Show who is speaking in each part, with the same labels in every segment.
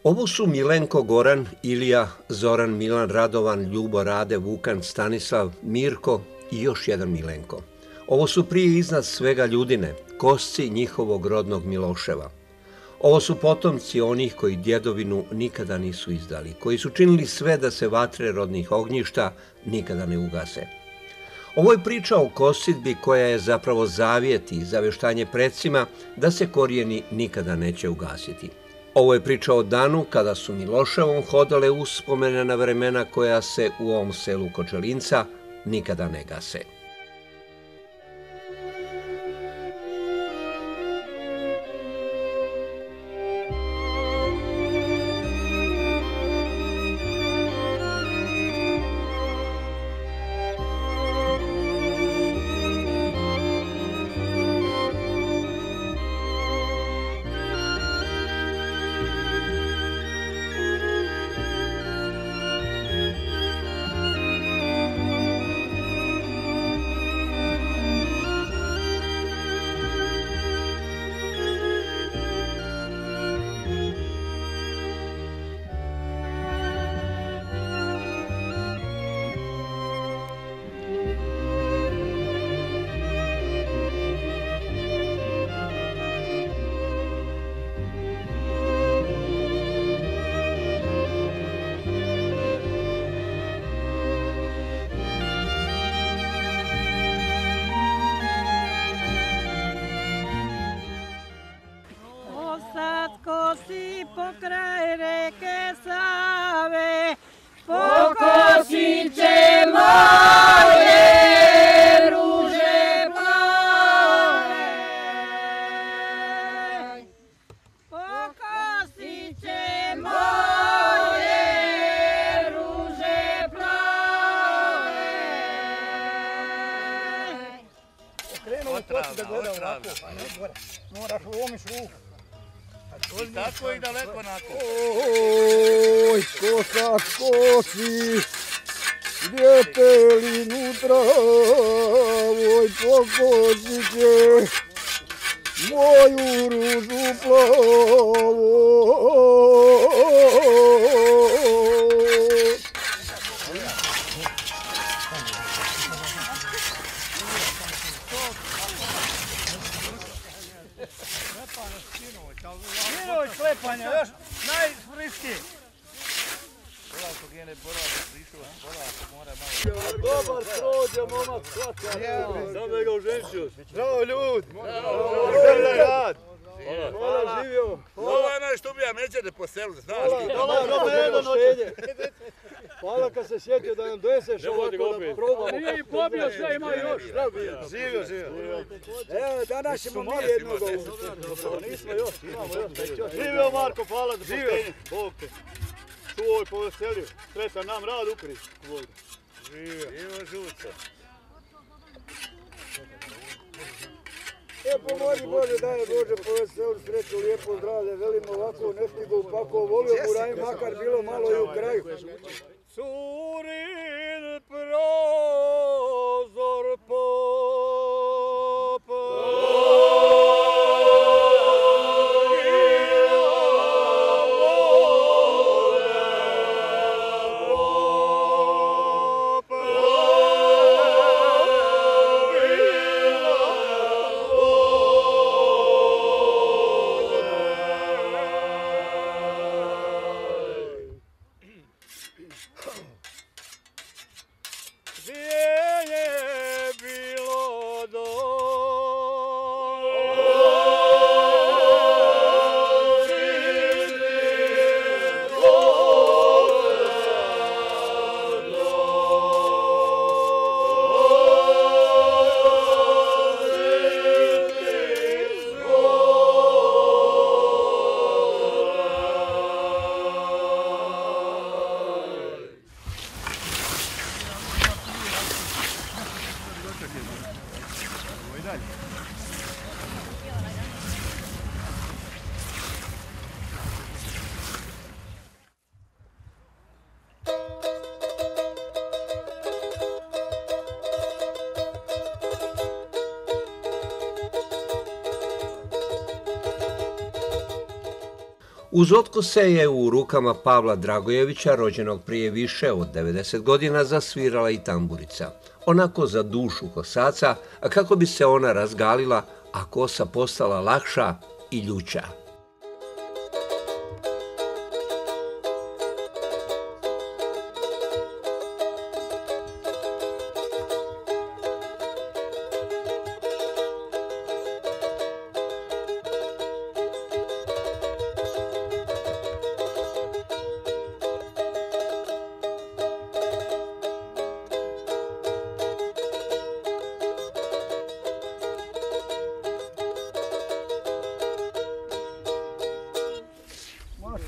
Speaker 1: Ovo su Milenko Goran, Ilija, Zoran, Milan, Radovan, Ljubo, Rade, Vukan, Stanislav, Mirko i još jedan Milenko. Ovo su prije iznad svega ljudine, kosci njihovog rodnog Miloševa. Ovo su potomci onih koji djedovinu nikada nisu izdali, koji su činili sve da se vatre rodnih ognjišta nikada ne ugase. Ovo je priča o kosidbi koja je zapravo zavjet i zavještanje predsima da se korijeni nikada neće ugasiti. Ovo je priča o danu kada su Miloševom hodale uspomene na vremena koja se u ovom selu Kočelinca nikada ne gase.
Speaker 2: Pokraj reke Save, pokosit će moje ruže plave. Pokosit će moje ruže plave.
Speaker 3: Okrenuo u koci da gleda ovako, a ne gore. Moraš lomiš ruku.
Speaker 4: I tako i daleko nakon.
Speaker 3: Oj, kosa kosi, dijete li nutra, oj, pokosit će moju ružu plavu.
Speaker 4: Sinoć klepanja, još najfriskiji. Polako gene polako, prišao s polako, mora malo.
Speaker 3: Dobar prođe, momak, svaka.
Speaker 4: Samo je ga uženčio.
Speaker 3: Zdravo ljudi. Hvala, živio.
Speaker 4: Ovo je onaj što bija međene po selu, znaš ti.
Speaker 3: Hvala kad se sjetio da nam doneseš ovako da probamo.
Speaker 5: Nije i pobio sve, ima još.
Speaker 3: Živio. Evo, danas ćemo mi jednog ovu. Nismo još, imamo još. Živio Marko, hvala za poštenje. Bog te. Čuvoj, poveselio. Sretan nam rad ukri. Živio.
Speaker 4: Živo žuca.
Speaker 3: Pomoli Bože, daj Bože, poveseli, sreću, lijepo zdravlje, velimo ovako, ne stigu upako, volio Buraj, makar bilo malo i u kraju. Curin prozor
Speaker 1: Uz otkuse je u rukama Pavla Dragojevića, rođenog prije više od 90 godina, zasvirala i tamburica. Onako za dušu kosaca, a kako bi se ona razgalila, a kosa postala lakša i ljuća.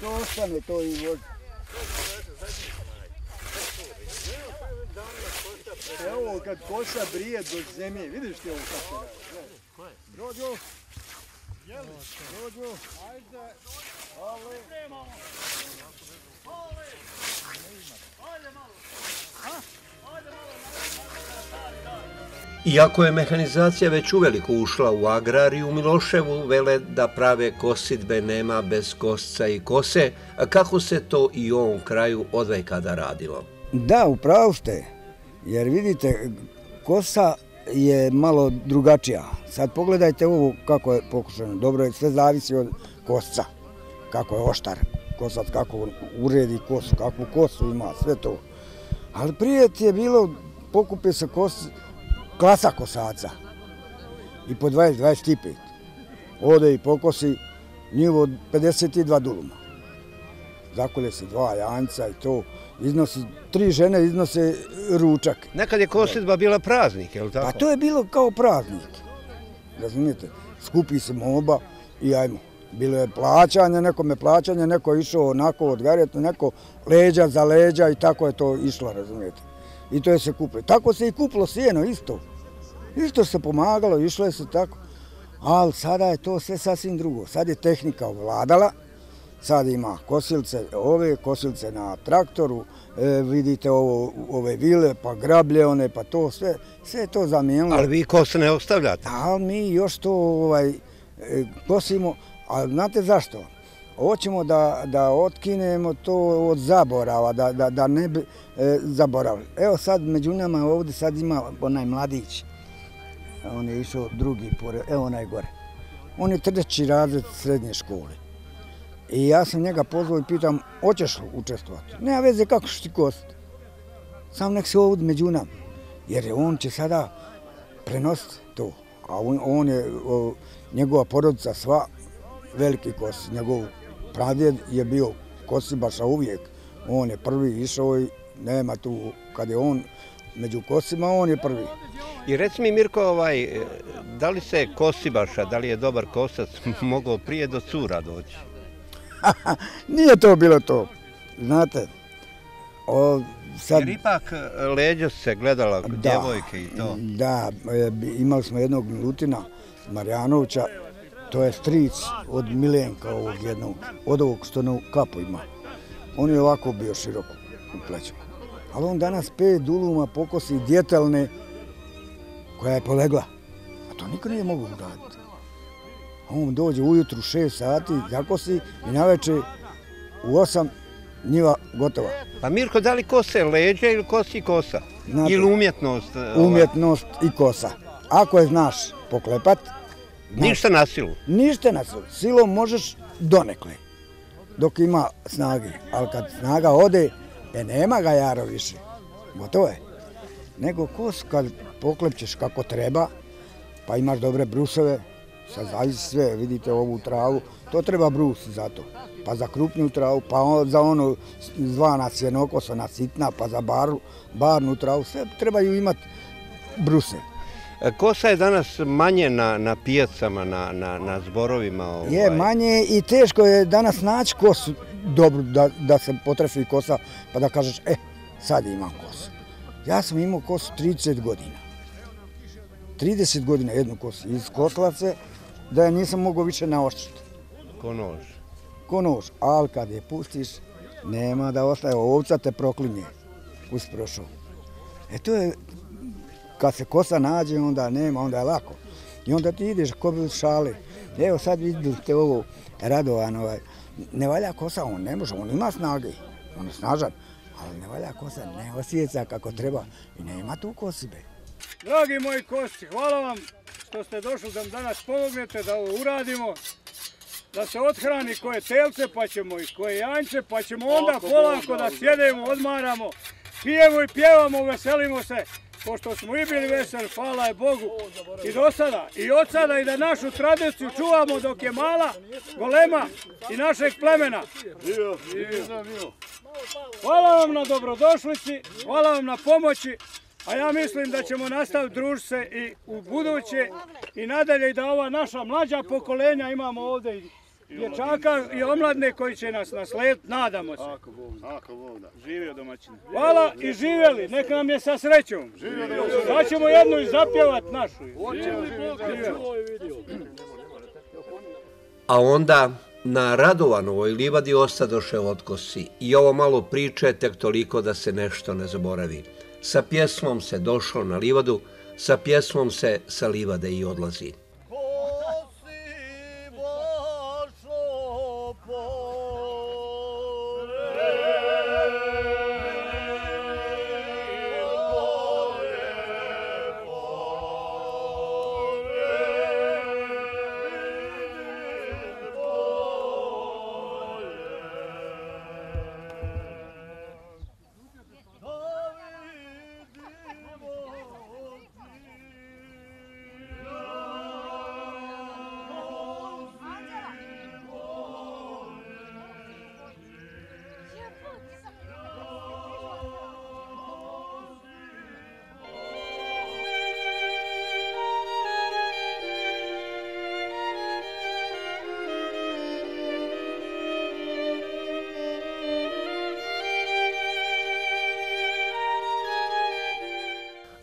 Speaker 3: To ostane to i vozi. Evo kad kosa brije do zemlje, vidiš ti ovo kako se radi? Rođo! Rođo! Ajde!
Speaker 1: Iako je mehanizacija već uveliko ušla u agrariju, u Miloševu vele da prave kosidbe nema bez kosca i kose, a kako se to i u ovom kraju odvekada radilo.
Speaker 6: Da, upravo ste, jer vidite, kosa je malo drugačija. Sad pogledajte ovo kako je pokušano. Dobro je, sve zavisi od kosca, kako je oštar kosac, kako uredi kosu, kakvu kosu ima, sve to. Ali prije je bilo, pokupe se klasa kosaca i po 20-25. Ode i pokosi njivo od 52 duluma. Zakolje se 2 janjca i to. Iznosi, 3 žene iznose ručak.
Speaker 1: Nekad je kosidba bila praznik, je li tako?
Speaker 6: Pa to je bilo kao praznik. Razumijete? Skupi se moba i ajmo. Bilo je plaćanje, nekome plaćanje, neko je išao onako odgarjeti, neko leđa za leđa i tako je to išlo, razumijete? I to je se kupilo. Tako se i kupilo sjeno isto. Isto se pomagalo, išlo je se tako. Ali sada je to sve sasvim drugo. Sad je tehnika ovladala. Sad ima kosilce, kosilce na traktoru, vidite ove vile, pa grablje one, pa to sve je to zamijenilo.
Speaker 1: Ali vi kose ne ostavljate?
Speaker 6: Ali mi još to kosimo, ali znate zašto? Hoćemo da otkinemo to od zaborava, da ne bi zaboravili. Evo sad među nama ovdje sad ima onaj mladić, on je išao drugi pored, evo onaj gore. On je 3. razred srednje škole. I ja sam njega pozvao i pitam, hoćeš li učestvovati? Nema veze kako ćeš ti kositi. Sam nek se ovdje među nam. Jer on će sada prenositi to. A on je, njegova porodica sva veliki kosi. Njegov pradjed je bio kosibaša uvijek. On je prvi išao i nema tu, kad je on među kosima, on je prvi.
Speaker 1: I reci mi Mirko, da li se kosibaša, da li je dobar kosac mogao prije do cura doći?
Speaker 6: Nije to bilo to, znate.
Speaker 1: Jer ipak leđa se gledala, djevojke i to.
Speaker 6: Da, imali smo jednog Milutina Marjanovića, to je stric od Milenka ovog jednog, od ovog što na kapu ima. On je ovako bio široko u plećima. Ali on danas 5 duluma pokosi djetelne koja je polegla. A to niko nije mogu uraditi. On dođe ujutru 6 sati, zakosi i navečer u 8 njiva gotova.
Speaker 1: Pa Mirko, da li kose leđa ili kosi kosa? Ili umjetnost?
Speaker 6: Umjetnost i kosa. Ako je znaš poklepat...
Speaker 1: Ništa na silu?
Speaker 6: Ništa na silu. Silom možeš donekle, dok ima snage. Ali kad snaga ode, nema ga jaro više. Gotovo je. Nego kosu kad poklepćeš kako treba, pa imaš dobre brusove, sad zavisi sve, vidite ovu travu, to treba brus za to. Pa za krupnju travu, pa za ono zvana sjenokosana sitna, pa za barnu travu, sve trebaju imati bruse.
Speaker 1: Kosa je danas manje na pijacama, na zborovima?
Speaker 6: Je manje i teško je danas naći kosu dobro da se potrefi kosa pa da kažeš, sad imam kosu. Ja sam imao kosu 30 godina. 30 godina jednu kosu iz koslace da je nisam mogao više naoštriti.
Speaker 1: Ko nož?
Speaker 6: Ko nož, ali kad je pustiš, nema da ostaje, ovca te proklinje, kus prošao. To je, kad se kosa nađe, onda nema, onda je lako. I onda ti ideš ko bi šale. Evo sad vidite ovo, Radovan, ne valja kosa, on ne može, on ima snage, on je snažan, ali ne valja kosa, ne osjeća kako treba i nema tu kosibe.
Speaker 5: Dragi moji Kosti, hvala vam što ste došli da nam danas pomognete da ovo uradimo, da se othrani koje telce, pa ćemo i koje janjce, pa ćemo onda polako da sjedemo, odmaramo, pijemo i pjevamo, veselimo se, pošto smo i bili veseli, hvala je Bogu, i do sada, i od sada, i da našu tradiciju čuvamo dok je mala, golema i našeg plemena. Hvala vam na dobrodošlici, hvala vam na pomoći, a ja mislim da ćemo nastaviti družiti se i u buduće i nadalje i da ova naša mlađa pokolenja, imamo ovdje i dječaka i omladne koji će nas naslijediti, nadamo se.
Speaker 3: Ako Bog da.
Speaker 5: Živio domaćine. Hvala i živjeli, neka nam je sa srećom. Sad ćemo jednu i zapjevat našu.
Speaker 1: A onda na Radovanovoj livadi ostadoše otkosi i ovo malo priče tek toliko da se nešto ne zaboravi. Sa pjesmom se došlo na livadu, sa pjesmom se sa livade i odlazi.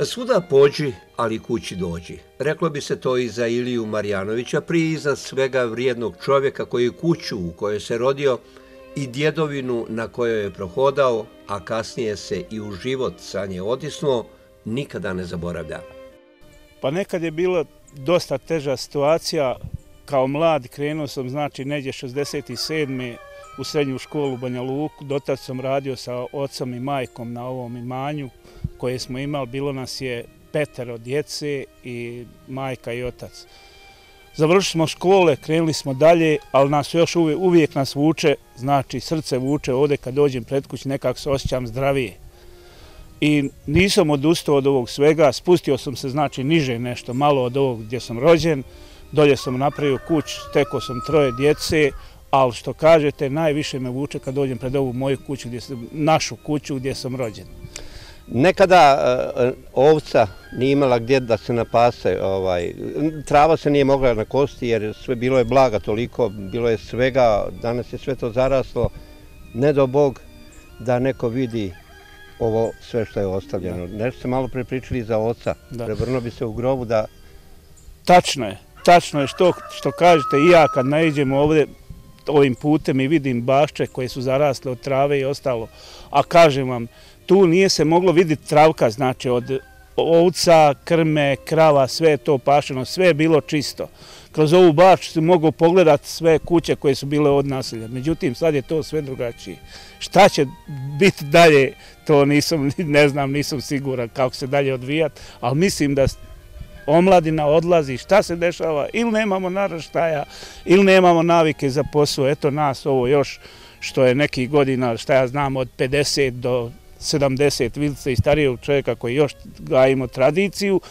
Speaker 1: Svuda pođi, ali kući dođi. Reklo bi se to i za Iliju Marjanovića, prije iznad svega vrijednog čovjeka koji je kuću u kojoj se rodio i djedovinu na kojoj je prohodao, a kasnije se i u život sa nje otisnuo, nikada ne zaboravlja.
Speaker 4: Pa nekad je bila dosta teža situacija. Kao mlad krenuo sam, znači, negdje 67. u srednju školu u Banja Luku. Dotad sam radio sa ocom i majkom na ovom imanju koje smo imali. Bilo nas je 5 djece i majka i otac. Završili smo škole, krenuli smo dalje, ali nas još uvijek nas vuče, znači srce vuče ovdje kad dođem pred kući, nekako se osjećam zdravije. I nisam odustao od ovog svega, spustio sam se znači niže nešto, malo od ovog gdje sam rođen, dolje sam napravio kuć, stekao sam 3 djece, ali što kažete, najviše me vuče kad dođem pred ovu moju kuću, našu kuću gdje sam rođen.
Speaker 1: Nekada ovca nije imala gdje da se napase, trava se nije mogla nakosti jer sve bilo je blaga toliko, bilo je svega, danas je sve to zaraslo. Ne do Bog da neko vidi ovo sve što je ostavljeno. Nešto ste malo prepričali za oca, prevrnuo bi se u grobu da...
Speaker 4: Tačno je što kažete, i ja kad naiđem ovdje ovim putem i vidim bašče koje su zarasle od trave i ostalo, a kažem vam, tu nije se moglo vidjeti travka, znači od ovca, krme, krava, sve je to pašeno, sve je bilo čisto. Kroz ovu bašču se mogu pogledati sve kuće koje su bile od naselja. Međutim, sad je to sve drugačije. Šta će biti dalje, to ne znam, nisam siguran kako se dalje odvijati, ali mislim da omladina odlazi, šta se dešava, ili nemamo naraštaja, ili nemamo navike za posao. Eto nas ovo još što je nekih godina, šta ja znam, od 50 do 70 Vilice i starijeg čovjeka koji još gajimo tradiciju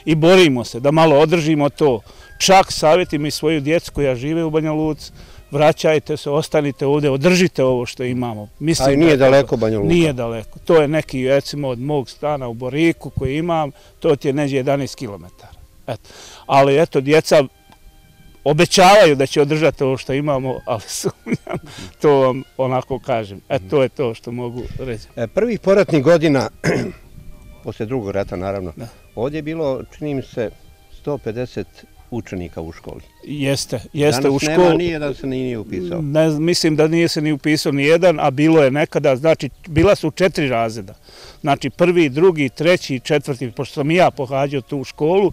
Speaker 4: i borimo se da malo održimo to. Čak savjetim i svoju djecu koja žive u Banja Luci, vraćajte se, ostanite ovdje, održite ovo što imamo.
Speaker 1: A i nije daleko Banja Luka?
Speaker 4: Nije daleko. To je neki, recimo, od mog stana u Boriku koji imam, to ti je neđe 11 km. Ali eto, djeca obećavaju da će održati ovo što imamo, ali sumnjam, to vam onako kažem. To je to što mogu reći.
Speaker 1: Prvih poratnih godina, poslije drugog rata naravno, ovdje je bilo, čini mi se, 150 učenika u školi.
Speaker 4: Jeste u školi.
Speaker 1: Danas nema nijedan se nije upisao.
Speaker 4: Mislim da nije se ni upisao nijedan, a bilo je nekada, znači bila su 4 razreda. Znači 1., 2., 3. i 4. Pošto sam i ja pohađao tu školu,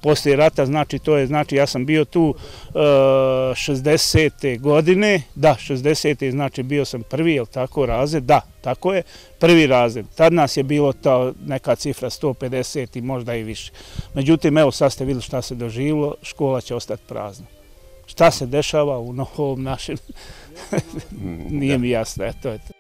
Speaker 4: poslije rata, znači to je, znači ja sam bio tu 60. godine, da, 60. znači bio sam prvi, jel tako, razred, da, tako je, prvi razred. Tad nas je bilo ta neka cifra 150 i možda i više. Međutim, evo sad ste vidjeli šta se doživilo, škola će ostati prazna. Šta se dešava u novom našem, nije mi jasno, eto je to.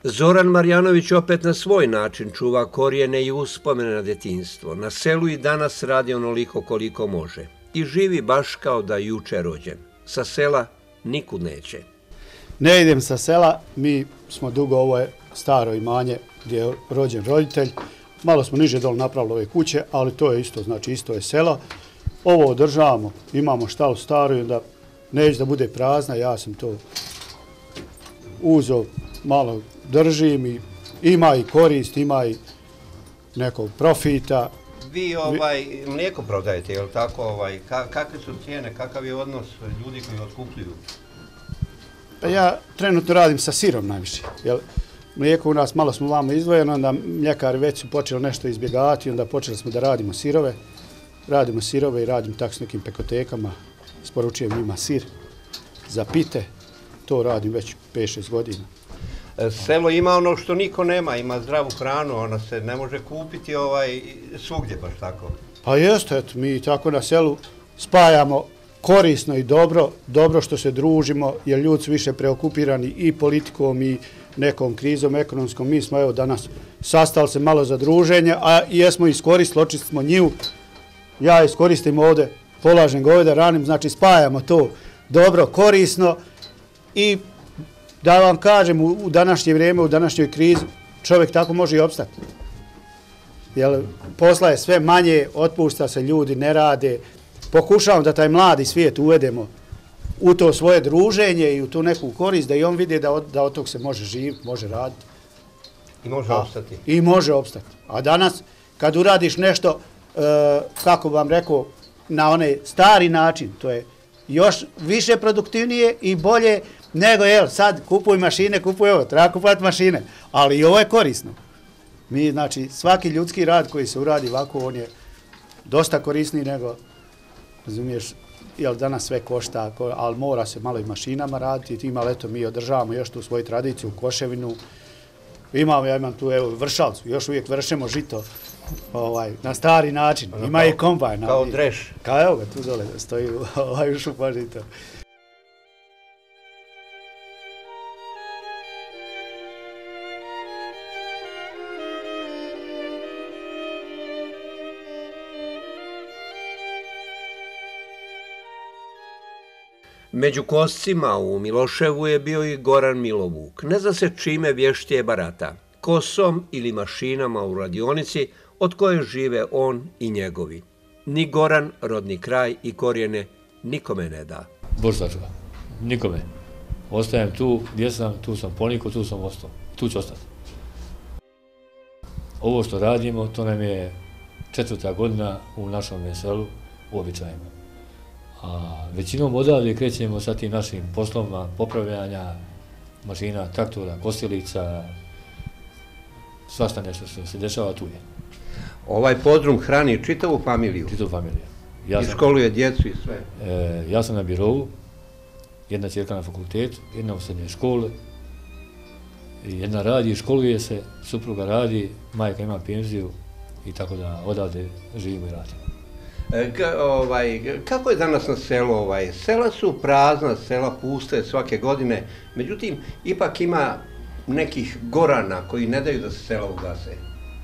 Speaker 1: Zoran Marjanović opet na svoj način čuva korijene i uspomene na djetinjstvo. Na selu i danas radi onoliko koliko može. I živi baš kao da je juče rođen. Sa sela nikud neće.
Speaker 3: Ne idem sa sela, mi smo dugo, ovo je staro imanje gdje je rođen roditelj. Malo smo niže dole napravili ove kuće, ali to je isto, znači isto je selo. Ovo održavamo, imamo štalu staru i onda neće da bude prazna, ja sam to uzeo, malo držim i ima i korist, ima i nekog profita.
Speaker 1: Vi mlijeko prodajete, je li tako? Kakve su cijene, kakav je odnos ljudi koji otkupljuju?
Speaker 3: Pa ja trenutno radim sa sirom najviše. Mlijeko u nas malo smo vamo izdvojeno, onda mljekari već su počeli nešto izbjegavati, onda počeli smo da radimo sirove. Radimo sirove i radim tako s nekim pekotekama, isporučujem njima sir za pite. To radim već 5-6 godina.
Speaker 1: Selo ima ono što niko nema, ima zdravu hranu, ona se ne može kupiti svugdje baš tako.
Speaker 3: Pa jeste, eto, mi tako na selu spajamo korisno i dobro što se družimo, jer ljudi su više preokupirani i politikom i nekom krizom ekonomskom. Mi smo evo danas sastali se malo za druženje, a jesmo iskoristili, očistili smo njivu. Ja iskoristim ovdje, polažem goveda, ranim, znači spajamo to dobro, korisno i da vam kažem, u današnje vrijeme, u današnjoj krizi, čovjek tako može i opstati. Jer posla je sve manje, otpušta se, ljudi ne rade. Pokušavam da taj mladi svijet uvedemo u to svoje druženje i u tu neku korist, da i on vidi da od tog se može živjeti, može raditi.
Speaker 1: I može opstati.
Speaker 3: I može opstati. A danas, kad uradiš nešto, kako vam rekao, na onaj stari način, to je još više produktivnije i bolje nego, sad kupuj mašine, treba kupovati mašine, ali i ovo je korisno. Mi, znači, svaki ljudski rad koji se uradi ovako, on je dosta korisniji nego, razumiješ, jer danas sve košta, ali mora se malo i mašinama raditi, tim, ali eto, mi održavamo još tu svoju tradiciju, koševinu. Ja imam tu, vršalcu, još uvijek vršemo žito na stari način, ima i kombajn.
Speaker 1: Kao dreš.
Speaker 3: Kao evo ga, tu dole stoji u šupa žito.
Speaker 1: Među koscima u Miloševu je bio i Goran Milovuk. Ne zna se čime vještije barata, kosom ili mašinama u radionici od koje žive on i njegovi. Ni Goran, rodni kraj i korijene nikome ne da.
Speaker 7: Boštačka, nikome. Ostajem tu gdje sam, tu sam ponikao, tu sam ostao, tu ću ostati. Ovo što radimo, to nam je 4. godina u našom selu u običajima. A većinom odavde krećemo sa tim našim poslovima popravljanja mašina, traktora, kosilica, svašta nešto što se dešava tu je.
Speaker 1: Ovaj podrum hrani čitavu familiju?
Speaker 7: Čitavu familiju.
Speaker 1: I školuje djecu i sve?
Speaker 7: Ja sam na birovu, jedna ćerka na fakultetu, jedna u srednjoj školi, jedna radi i školuje se, supruga radi, majka ima penziju i tako da odavde živimo i radimo.
Speaker 1: Kako je danas na selu? Sela su prazna, sela puste svake godine, međutim, ipak ima nekih Gorana koji ne daju da se sela ugase.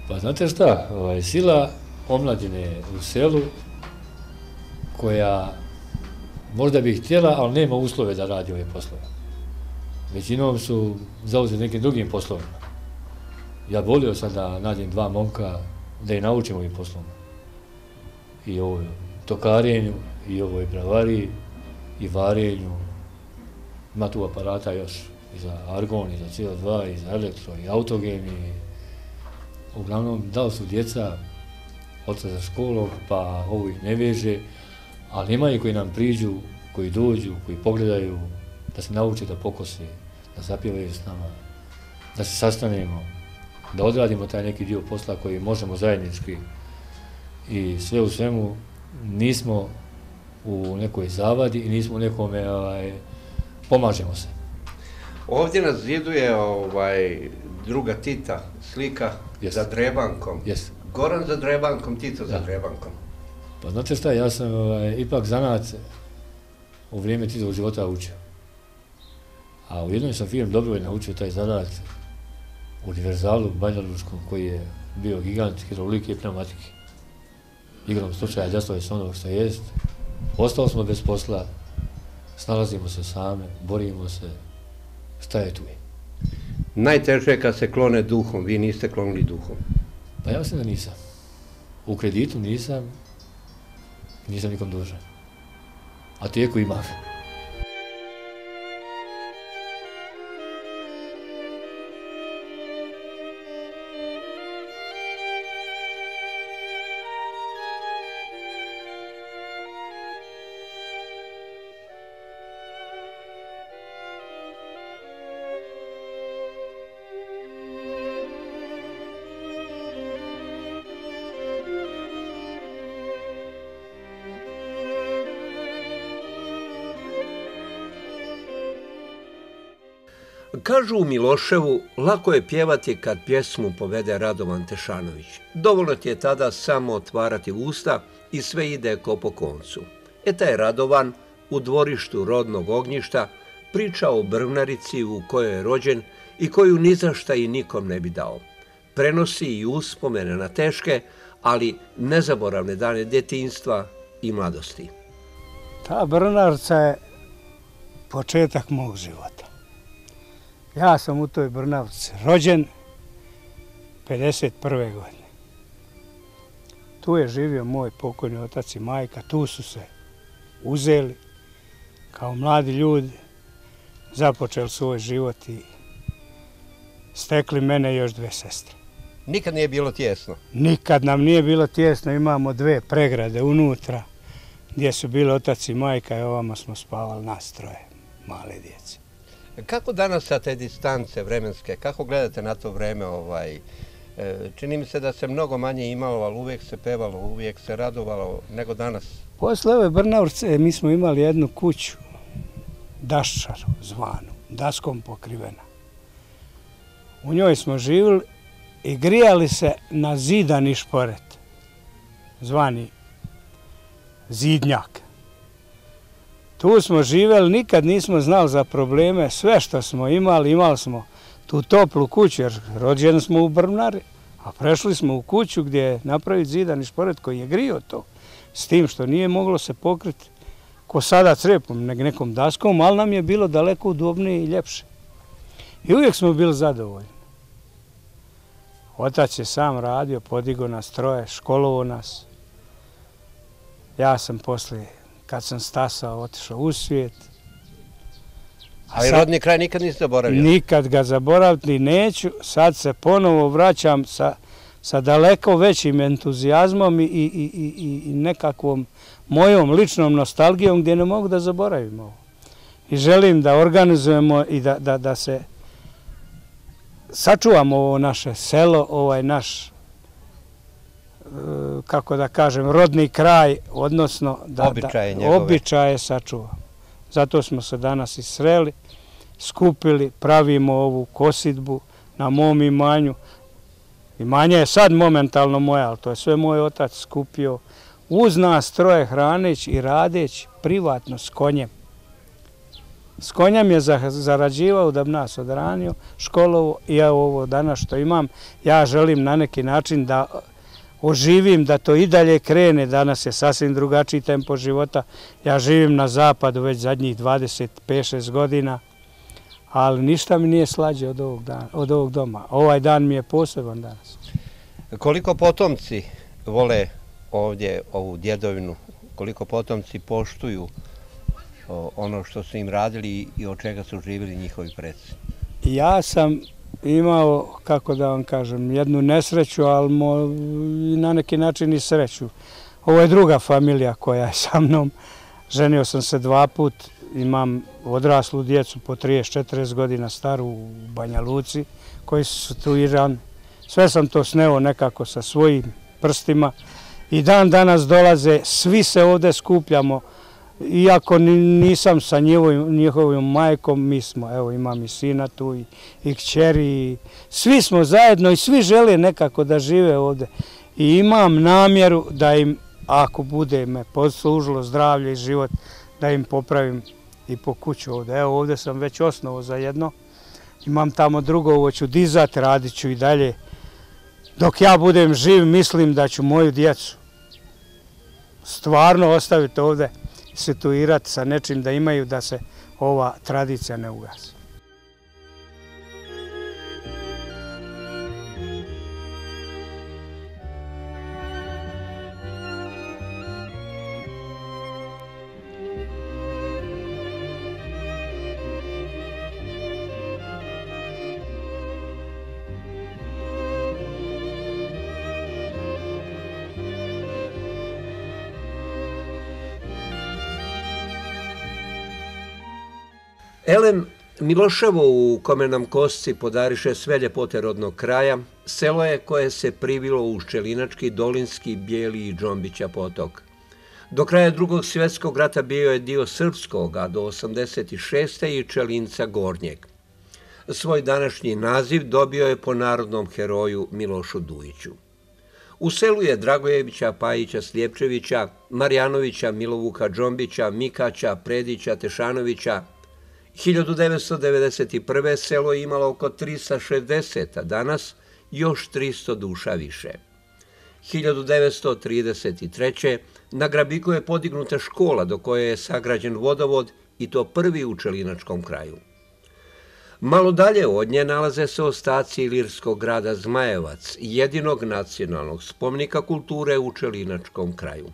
Speaker 7: Pa znate šta, sila omladine u selu koja možda bi htjela, ali nema uslove da radi ove poslove. Većinom su zauzeti nekim drugim poslovima. Ja volio sam da nađem 2 momka da ih naučim ovim poslovima. i ovoj tokarenju, i ovoj bravari, i varenju. Ima tu aparata još i za argon, i za CO2, i za elektro, i autogen. Uglavnom, da li su djeca odlaze školom, pa ovo ih ne veže, ali ima i koji nam priđu, koji dođu, koji pogledaju, da se nauče da pokose, da zapjevaju s nama, da se sastanemo, da odradimo taj neki dio posla koji možemo zajednički. I sve u svemu nismo u nekoj zavadi i nismo u nekome, pomažemo se.
Speaker 1: Ovdje na zidu je druga Tita slika za Drebankom. Goran za Drebankom, Tito za Drebankom.
Speaker 7: Pa znate šta, ja sam ipak zanat u vrijeme Titovog života učio. A u jednoj sam firmi dobrovoljno naučio taj zanat univerzalu Banja Lučkom, koji je bio gigant hidrolike i pneumatike. Igrom slučaja desilo je s onog što jest. Ostali smo bez posla, snalazimo se same, borimo se, šta je tu je.
Speaker 1: Najteže je kad se klone duhom, vi niste klonili duhom.
Speaker 7: Pa ja mislim da nisam. U kreditu nisam nikom dužan. A tijeku imam.
Speaker 1: Kažu u Miloševu, lako je pjevati kad pjesmu povede Radovan Tešanović. Dovoljno ti je tada samo otvarati usta i sve ide ko po koncu. Taj Radovan u dvorištu rodnog ognjišta priča o Brvnarici u kojoj je rođen i koju ni za šta i nikom ne bi dao. Prenosi i uspomene na teške, ali nezaboravne dane djetinjstva i mladosti.
Speaker 5: Ta Brvnarica je početak mog života. Ja sam u toj Brvnarici rođen 51. godine. Tu je živio moj pokojni otac i majka, tu su se uzeli kao mladi ljudi, započeli svoj život i stekli mene i još dve sestre.
Speaker 1: Nikad nije bilo tijesno?
Speaker 5: Nikad nam nije bilo tijesno, imamo dve pregrade unutra gdje su bili otac i majka i ovamo smo spavali nas troje male djece.
Speaker 1: Kako danas sa te distance vremenske, kako gledate na to vreme? Čini mi se da se mnogo manje imalo, ali uvijek se pevalo, uvijek se radovalo nego danas.
Speaker 5: Posle ove Brvnarice mi smo imali jednu kuću, daščaru zvanu, daskom pokrivena. U njoj smo živjeli i grijali se na zidani šporet, zvani zidnjak. Tu smo živjeli, nikad nismo znali za probleme, sve što smo imali, imali smo tu toplu kuću, jer rođeni smo u Brvnari, a prešli smo u kuću gdje je napraviti zidani šporet koji je grio to, s tim što nije moglo se pokriti ko sada crepom, nekom daskom, ali nam je bilo daleko udobnije i ljepše. I uvijek smo bili zadovoljni. Otac je sam radio, podigao nas troje, školovao nas. Ja sam poslije, kad sam stasao, otišao u svijet.
Speaker 1: Ali rodni kraj nikad nisi zaboravio?
Speaker 5: Nikad ga zaboraviti neću. Sad se ponovo vraćam sa daleko većim entuzijazmom i nekakvom mojom ličnom nostalgijom gdje ne mogu da zaboravim ovo. I želim da organizujemo i da se sačuvamo ovo naše selo, ovaj naš, kako da kažem, rodni kraj, odnosno da običaje sačuvamo. Zato smo se danas i sreli, skupili, pravimo ovu kosidbu na mom imanju. Imanje je sad momentalno moja, ali to je sve moj otac skupio uz nas troje hraneć i radeć privatno s konjem. S konjem je zarađivao da bi nas odranio, školovo i ja ovo danas što imam, ja želim na neki način da oživim, da to i dalje krene. Danas je sasvim drugačiji tempo života. Ja živim na zapadu već zadnjih 25-6 godina, ali ništa mi nije slađe od ovog doma. Ovaj dan mi je poseban danas.
Speaker 1: Koliko potomci vole ovdje ovu djedovinu, koliko potomci poštuju ono što su im radili i od čega su živjeli njihovi preci?
Speaker 5: Ja sam imao, kako da vam kažem, jednu nesreću, ali i na neki način i sreću. Ovo je druga familija koja je sa mnom. Ženio sam se 2 put, imam odraslu djecu po 30-40 godina staru u Banja Luci, koji su situirani. Sve sam to sneo nekako sa svojim prstima i dan danas dolaze, svi se ovdje skupljamo. Iako nisam sa njihovim majkom, mi smo, evo imam i sina tu i kćeri, svi smo zajedno i svi žele nekako da žive ovdje. I imam namjeru da im, ako bude me poslužilo zdravlje i život, da im popravim i po kuću ovdje. Evo ovdje sam već osnovao za jedno, imam tamo drugo, ovo ću dizat, radit ću i dalje. Dok ja budem živ, mislim da ću moju djecu stvarno ostaviti ovdje, situirati sa nečim da imaju, da se ova tradicija ne ugasi.
Speaker 1: Elem Miloševo, u kome nam Kosci podariše sve ljepote rodnog kraja, selo je koje se privilo uz Čelinački, Dolinski, Bijeli i Džombića potok. Do kraja Drugog svjetskog rata bio je dio srpskog, a do 86. i Čelinca Gornjeg. Svoj današnji naziv dobio je po narodnom heroju Milošu Dujiću. U selu je Dragojevića, Pajića, Slijepčevića, Marjanovića, Milovuka Džombića, Mikaća, Predića, Tešanovića. 1991. selo je imalo oko 360, a danas još 300 duša više. 1933. na Grabiku je podignuta škola do koje je sagrađen vodovod i to prvi u Čelinačkom kraju. Malo dalje od nje nalaze se ostaci ilirskog grada Zmajevac, jedinog nacionalnog spomenika kulture u Čelinačkom kraju.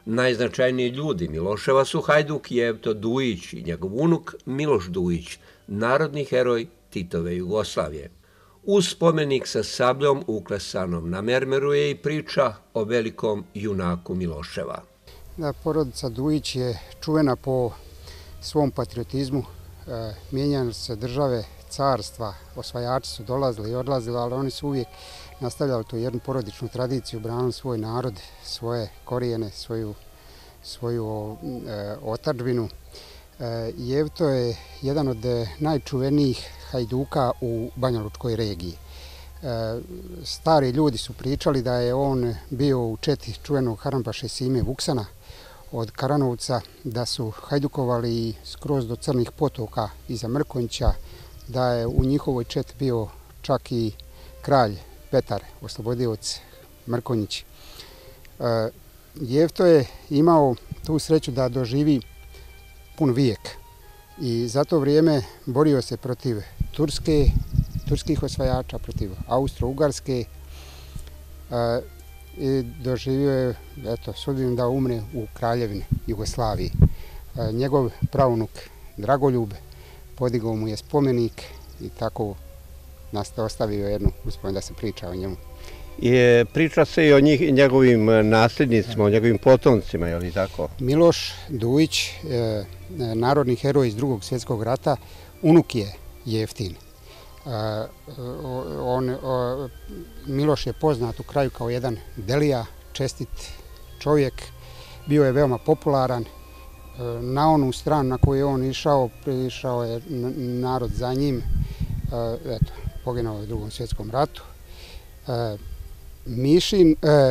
Speaker 1: Najznačajniji ljudi Miloševa su Hajduk Jevto Dujić i njegov unuk Miloš Dujić, narodni heroj Titove Jugoslavije. Uz spomenik sa sabljom uklesanom na mermeru je i priča o velikom junaku Miloševa.
Speaker 8: Porodica Dujić je čuvena po svom patriotizmu. Mijenjane se države, carstva, osvajači su dolazili i odlazili, ali oni su uvijek nastavljali tu jednu porodičnu tradiciju, branili svoj narod, svoje korijene, svoju otadžbinu. Jevto je jedan od najčuvenijih hajduka u Banjalučkoj regiji. Stari ljudi su pričali da je on bio u četi čuvenog Harambaše Sime Vuksana od Karanovca, da su hajdukovali skroz do Crnih potoka iza Mrkonjića, da je u njihovoj četi bio čak i kralj Petar, oslobodioc Mrkonjić. Jevto je imao tu sreću da doživi pun vijek i za to vrijeme borio se protiv turskih osvajača, protiv Austro-Ugarske i doživio je sudbinu da umre u Kraljevini Jugoslaviji. Njegov praunuk Dragoljub podigao mu je spomenik i tako ostavio jednu uspomenu da se priča o njemu.
Speaker 1: Priča se i o njegovim nasljednicima, o njegovim potomcima, je li tako?
Speaker 8: Miloš Dujić, narodni heroj iz Drugog svjetskog rata, unuk je Jeftin. Miloš je poznat u kraju kao jedan delija, čestit čovjek, bio je veoma popularan. Na onu stranu na koju je on išao je narod za njim, poginuo je u Drugom svjetskom ratu.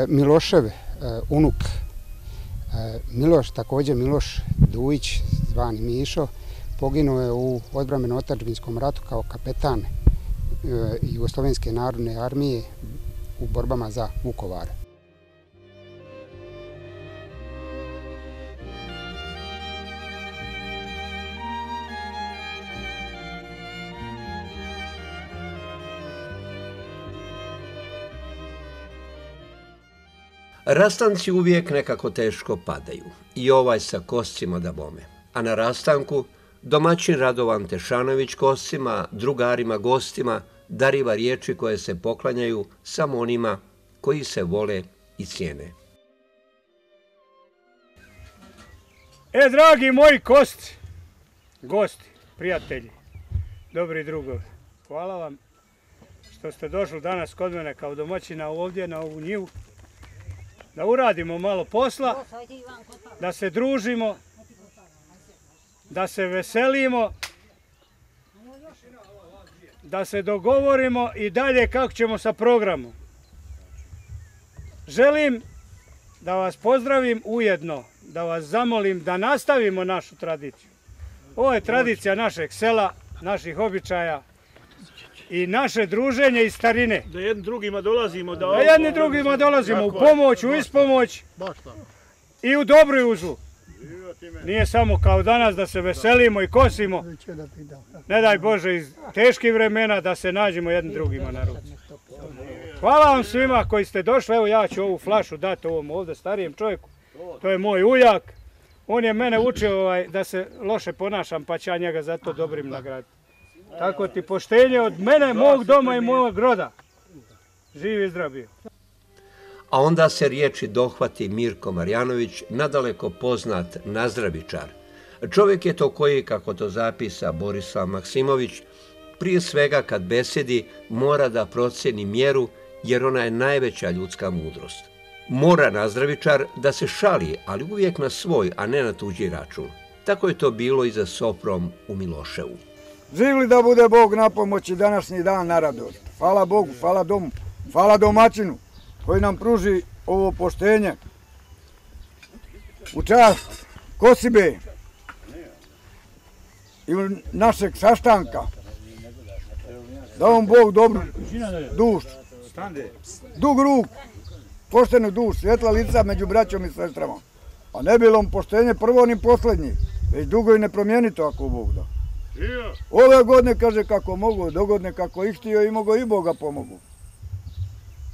Speaker 8: Milošev unuk Miloš, također Miloš Dujić, zvani Mišo, poginuo je u odbrambeno-otadžbinskom ratu kao kapetan Jugoslovenske narodne armije u borbama za Vukovar.
Speaker 1: Rastanci uvijek nekako teško padaju, i ovaj sa Koscima da bome. A na rastanku domaćin Radovan Tešanović Koscima, drugarima, gostima dariva riječi koje se poklanjaju samo onima koji se vole i cijene.
Speaker 5: Dragi moji Kosci, gosti, prijatelji, dobri drugovi, hvala vam što ste došli danas kod mene kao domaćina ovdje na ovu njivu, da uradimo malo posla, da se družimo, da se veselimo, da se dogovorimo i dalje kako ćemo sa programom. Želim da vas pozdravim ujedno, da vas zamolim da nastavimo našu tradiciju. Ovo je tradicija našeg sela, naših običaja i naše druženje iz starine.
Speaker 4: Da jedni drugima dolazimo.
Speaker 5: Da jedni drugima dolazimo u pomoć, u ispomoć i u dobru i u zlu. Nije samo kao danas da se veselimo i kosimo. Ne daj Bože iz teških vremena da se nađemo jedni drugima na ruci. Hvala vam svima koji ste došli. Evo ja ću ovu flašu dati ovom ovdje starijem čovjeku. To je moj ujak. On je mene učio da se loše ponašam, pa će ja njega za to dobrim nagraditi. Tako ti poštenje od mene, mog doma i mojeg roda. Živi i zdrav bio.
Speaker 1: A onda se riječi dohvati Mirko Marjanović, nadaleko poznat nazdravičar. Čovjek je to koji, kako to zapisa Borislav Maksimović, prije svega kad besedi mora da procjeni mjeru, jer ona je najveća ljudska mudrost. Mora nazdravičar da se šali, ali uvijek na svoj, a ne na tuđi račun. Tako je to bilo i za Soprom u Miloševu.
Speaker 6: Živli da bude Bog na pomoći današnji dan na radost. Hvala Bogu, hvala domu, hvala domaćinu koji nam pruži ovo poštenje. U čast Kosibe i našeg saštanka. Da vam Bog dobru dušu, dug ruk, poštenu dušu, svjetla lica među braćom i sestrama. A ne bilo poštenje prvo ni posljednji, već dugo i nepromijenito ako Bog da. Ove godine kaže kako mogu, dogodne kako ih htio i mogo i Boga pomogu.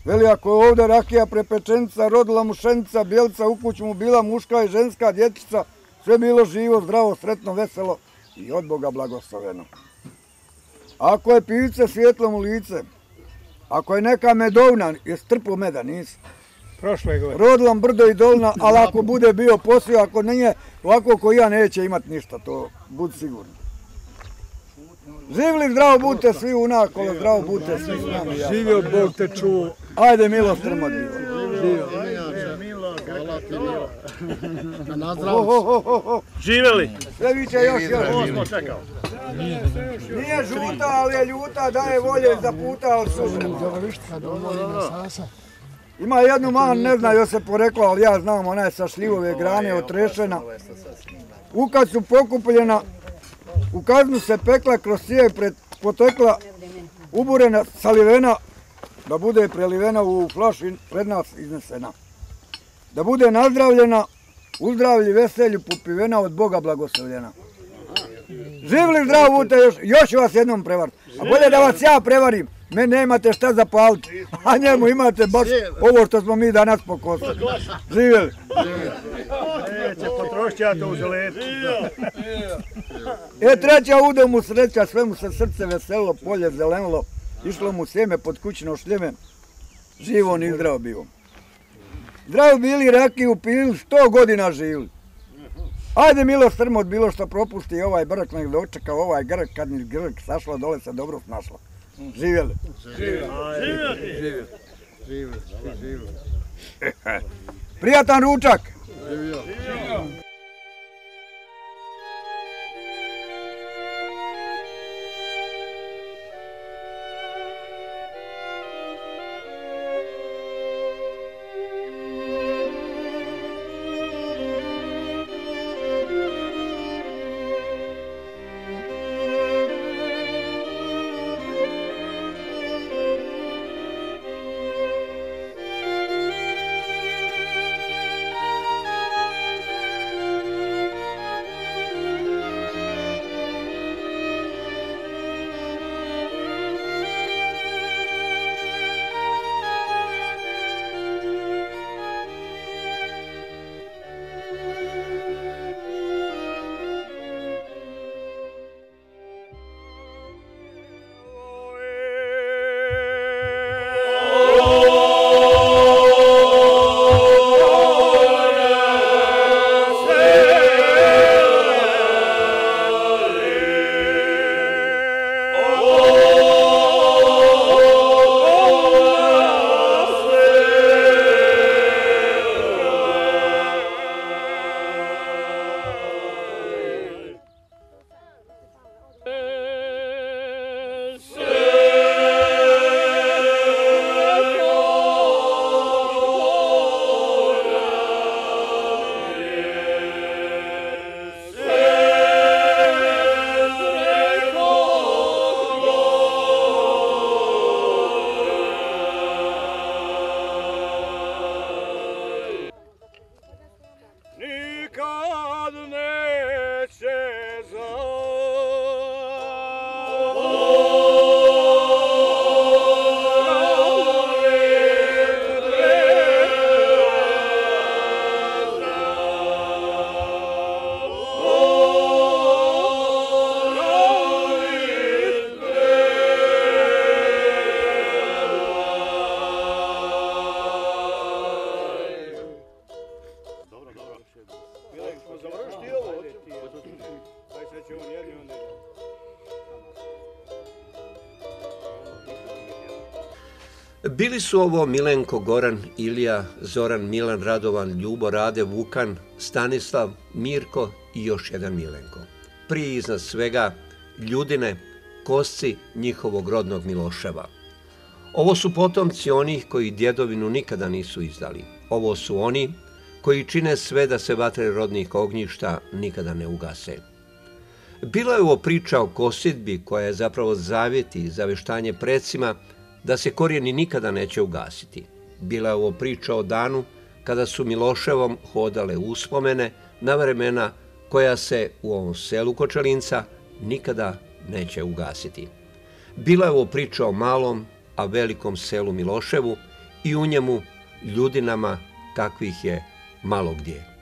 Speaker 6: Veli ako je ovdje rakija prepečenica, rodila mu šenica, bjelca, u kuću mu bila muška i ženska dječica, sve bilo živo, zdravo, sretno, veselo i od Boga blagosloveno. Ako je pivice, svjetlo mu lice, ako je neka medovna, je strplo meda, nisi?
Speaker 5: Prošle godine.
Speaker 6: Rodilom brdo i dolna, ali ako bude bio poslije, ako nije, ovako ko ja neće imati ništa, to budi sigurno. Živli zdravo budite svi unakolo, zdravo budite svi s nami.
Speaker 5: Živio Bog te čuo.
Speaker 6: Ajde Milo strmodljivo.
Speaker 4: Živeli.
Speaker 6: Sve viće još. Nije žuta, ali je ljuta, daje volje za puta, ali sutra. Ima jednu man, ne zna joj se porekla, ali ja znam, ona je sa šljivove grane otrešena. Ukad su pokupljena, u kaznu se pekla, kroz sije potekla, uburena, salivena, da bude prelivena u flaši pred nas iznesena. Da bude nazdravljena, u zdravlji veselju popivena, od Boga blagoslovljena. Živli zdravo budite, još vas jednom prevariti. A bolje da vas ja prevarim, meni nemate šta zapaliti, a njemu imate baš ovo što smo mi danas pokosili. Živjeli.
Speaker 5: Neće potrošiti ja to u zeletu.
Speaker 6: Treća ude mu sreća, sve mu se srce veselilo, polje zelenilo, išlo mu sjeme pod kućno šljeme, živo ni zdravo bio. Zdravo bili, rakiju pili, 100 godina živili. Ajde Milo strmo od bilo što propusti ovaj brk, nek dočeka ovaj grk, kad ni grk sašla dole se dobro snašla. Živjeli. Živjeli. Prijatan ručak.
Speaker 1: Bili su ovo Milenko, Goran, Ilija, Zoran, Milan, Radovan, Ljubo, Rade, Vukan, Stanislav, Mirko i još jedan Milenko. Prije iznad svega Ljudine, kosci njihovog rodnog Miloševa. Ovo su potomci onih koji djedovinu nikada nisu izdali. Ovo su oni koji čine sve da se vatre rodnih ognjišta nikada ne ugase. Bila je ovo priča o kositbi koja je zapravo zavjet i zaveštanje predsima da se korijeni nikada neće ugasiti. Bila je ovo priča o danu kada su Miloševom hodale uspomene na vremena koja se u ovom selu Kočelinca nikada neće ugasiti. Bila je ovo priča o malom, a velikom selu Miloševu i u njemu ljudinama kakvih je malo gdje.